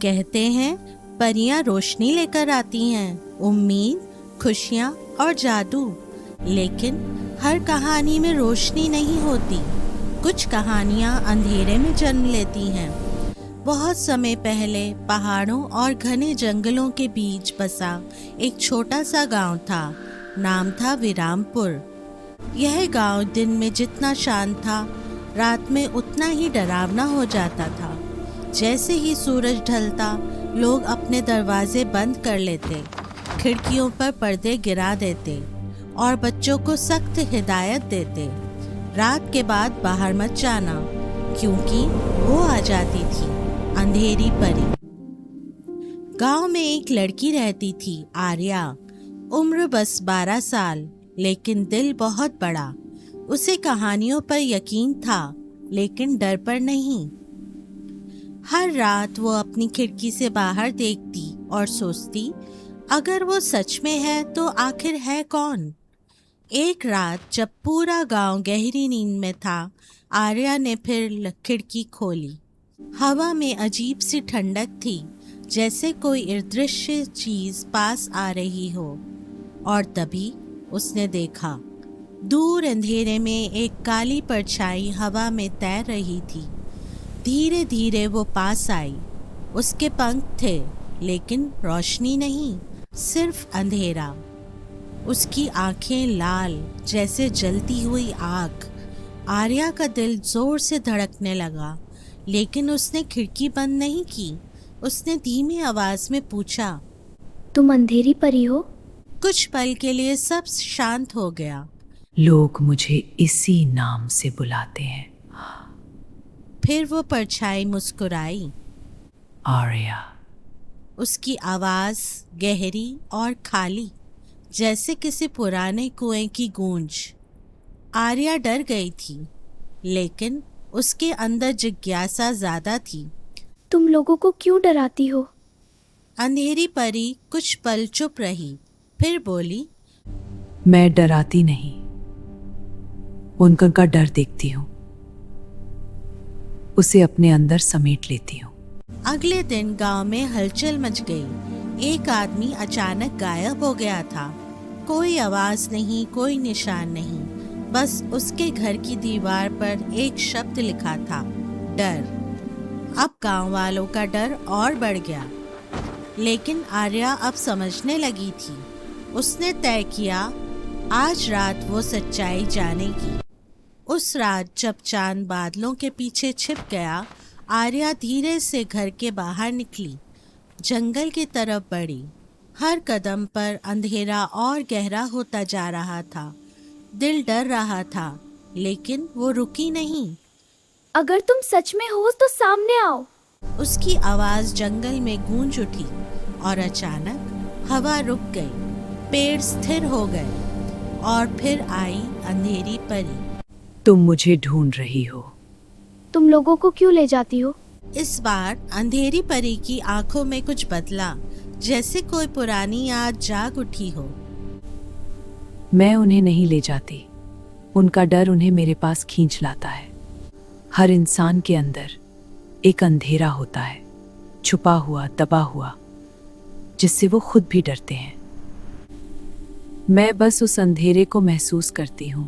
कहते हैं परियां रोशनी लेकर आती हैं, उम्मीद, खुशियाँ और जादू। लेकिन हर कहानी में रोशनी नहीं होती। कुछ कहानियाँ अंधेरे में जन्म लेती हैं। बहुत समय पहले पहाड़ों और घने जंगलों के बीच बसा एक छोटा सा गांव था। नाम था विरामपुर। यह गांव दिन में जितना शांत था, रात में उतना ही डरावना हो जाता था। जैसे ही सूरज ढलता, लोग अपने दरवाजे बंद कर लेते, खिड़कियों पर पर्दे गिरा देते और बच्चों को सख्त हिदायत देते, रात के बाद बाहर मत जाना, क्योंकि वो आ जाती थी, अंधेरी परी। गांव में एक लड़की रहती थी, आर्या। उम्र बस 12 साल, लेकिन दिल बहुत बड़ा। उसे कहानियों पर यकीन था, लेकिन डर पर नहीं। हर रात वो अपनी खिड़की से बाहर देखती और सोचती, अगर वो सच में है तो आखिर है कौन। एक रात जब पूरा गांव गहरी नींद में था, आर्या ने फिर खिड़की खोली। हवा में अजीब सी ठंडक थी, जैसे कोई अदृश्य चीज पास आ रही हो। और तभी उसने देखा, दूर अंधेरे में एक काली परछाई हवा में तैर रही थी। धीरे धीरे वो पास आई। उसके पंख थे, लेकिन रोशनी नहीं, सिर्फ अंधेरा। उसकी आंखें लाल, जैसे जलती हुई आग। आर्या का दिल जोर से धड़कने लगा, लेकिन उसने खिड़की बंद नहीं की। उसने धीमी आवाज में पूछा, तुम अंधेरी परी हो? कुछ पल के लिए सब शांत हो गया। लोग मुझे इसी नाम से बुलाते हैं, फिर वो परछाई मुस्कुराई। आर्या। उसकी आवाज गहरी और खाली, जैसे किसी पुराने कुएं की गूंज। आर्या डर गई थी, लेकिन उसके अंदर जिज्ञासा ज्यादा थी। तुम लोगों को क्यों डराती हो? अंधेरी परी कुछ पल चुप रही, फिर बोली, मैं डराती नहीं, उनका डर देखती हूँ, उसे अपने अंदर समेट लेती हूँ। अगले दिन गांव में हलचल मच गई। एक आदमी अचानक गायब हो गया था। कोई आवाज नहीं, कोई निशान नहीं, बस उसके घर की दीवार पर एक शब्द लिखा था, डर। अब गांव वालों का डर और बढ़ गया, लेकिन आर्या अब समझने लगी थी। उसने तय किया, आज रात वो सच्चाई जानेगी। उस रात जब चांद बादलों के पीछे छिप गया, आर्या धीरे से घर के बाहर निकली, जंगल की तरफ बढ़ी। हर कदम पर अंधेरा और गहरा होता जा रहा था। दिल डर रहा था, लेकिन वो रुकी नहीं। अगर तुम सच में हो तो सामने आओ। उसकी आवाज जंगल में गूंज उठी और अचानक हवा रुक गई, पेड़ स्थिर हो गए और फिर आई अंधेरी परी। तुम मुझे ढूंढ रही हो? तुम लोगों को क्यों ले जाती हो? इस बार अंधेरी परी की आंखों में कुछ बदला, जैसे कोई पुरानी याद जाग उठी हो। मैं उन्हें नहीं ले जाती, उनका डर उन्हें मेरे पास खींच लाता है। हर इंसान के अंदर एक अंधेरा होता है, छुपा हुआ, दबा हुआ, जिससे वो खुद भी डरते हैं। मैं बस उस अंधेरे को महसूस करती हूँ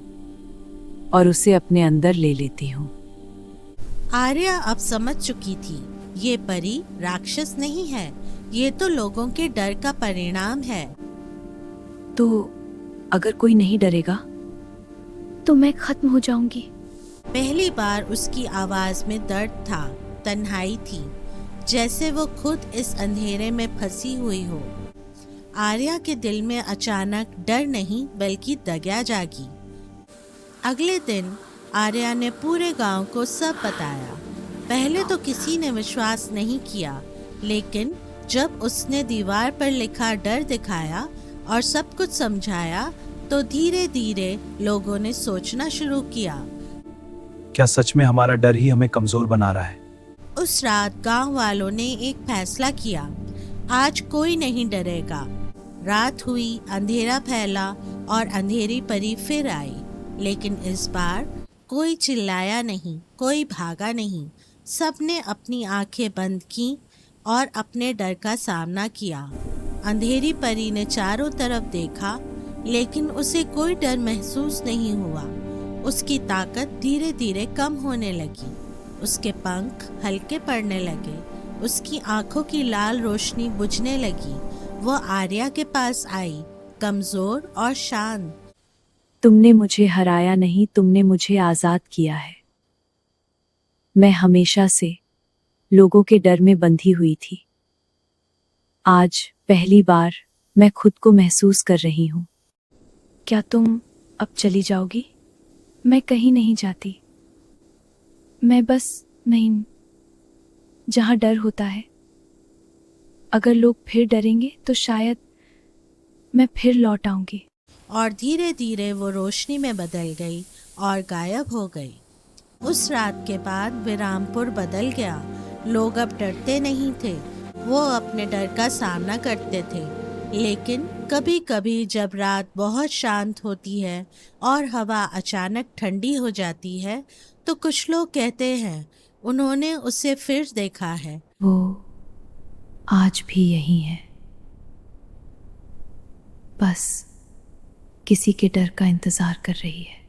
और उसे अपने अंदर ले लेती हूँ। आर्या अब समझ चुकी थी, ये परी राक्षस नहीं है, ये तो लोगों के डर का परिणाम है। तो अगर कोई नहीं डरेगा तो मैं खत्म हो जाऊंगी। पहली बार उसकी आवाज में दर्द था, तन्हाई थी, जैसे वो खुद इस अंधेरे में फंसी हुई हो। आर्या के दिल में अचानक डर नहीं, बल्कि दया जागी। अगले दिन आर्या ने पूरे गांव को सब बताया। पहले तो किसी ने विश्वास नहीं किया, लेकिन जब उसने दीवार पर लिखा डर दिखाया और सब कुछ समझाया, तो धीरे धीरे लोगों ने सोचना शुरू किया, क्या सच में हमारा डर ही हमें कमजोर बना रहा है? उस रात गांव वालों ने एक फैसला किया, आज कोई नहीं डरेगा। रात हुई, अंधेरा फैला और अंधेरी परी फिर आई, लेकिन इस बार कोई चिल्लाया नहीं, कोई भागा नहीं। सबने अपनी आंखें बंद की, और अपने डर का सामना किया। अंधेरी परी ने चारों तरफ देखा, लेकिन उसे कोई डर महसूस नहीं हुआ। उसकी ताकत धीरे धीरे कम होने लगी। उसके पंख हल्के पड़ने लगे। उसकी आंखों की लाल रोशनी बुझने लगी। वो आर्या के पास आई, कमजोर और शांत। तुमने मुझे हराया नहीं, तुमने मुझे आजाद किया है। मैं हमेशा से लोगों के डर में बंधी हुई थी। आज पहली बार मैं खुद को महसूस कर रही हूँ। क्या तुम अब चली जाओगी? मैं कहीं नहीं जाती। मैं बस नहीं, जहाँ डर होता है। अगर लोग फिर डरेंगे तो शायद मैं फिर लौट आऊंगी। और धीरे धीरे वो रोशनी में बदल गई और गायब हो गई। उस रात के बाद विरामपुर बदल गया। लोग अब डरते नहीं थे, वो अपने डर का सामना करते थे। लेकिन कभी कभी जब रात बहुत शांत होती है और हवा अचानक ठंडी हो जाती है, तो कुछ लोग कहते हैं उन्होंने उसे फिर देखा है। वो आज भी यही है, बस किसी के डर का इंतजार कर रही है।